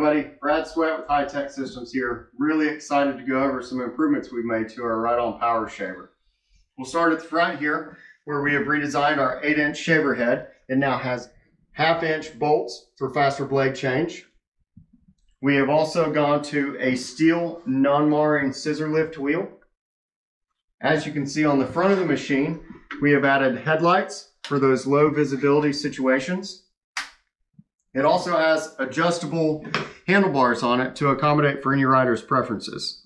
everybody, Brad Sweat with High Tech Systems here. Really excited to go over some improvements we've made to our ride-on power shaver. We'll start at the front here where we have redesigned our 8-inch shaver head. It now has 1/2-inch bolts for faster blade change. We have also gone to a steel non-marring scissor lift wheel. As you can see on the front of the machine, we have added headlights for those low visibility situations. It also has adjustable handlebars on it to accommodate for any rider's preferences.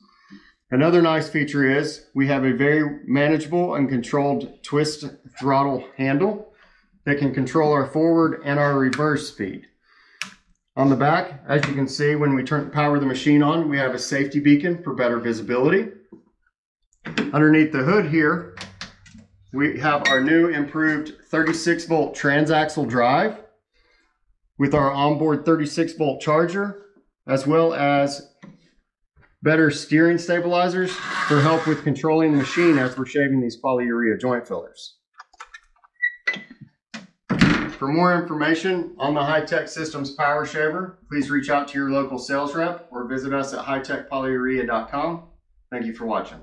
Another nice feature is we have a very manageable and controlled twist throttle handle that can control our forward and our reverse speed. On the back, as you can see, when we power the machine on, we have a safety beacon for better visibility. Underneath the hood here, we have our new improved 36-volt transaxle drive with our onboard 36-volt charger, as well as better steering stabilizers for help with controlling the machine as we're shaving these polyurea joint fillers. For more information on the High Tech Systems Power Shaver, please reach out to your local sales rep or visit us at hightechpolyurea.com. Thank you for watching.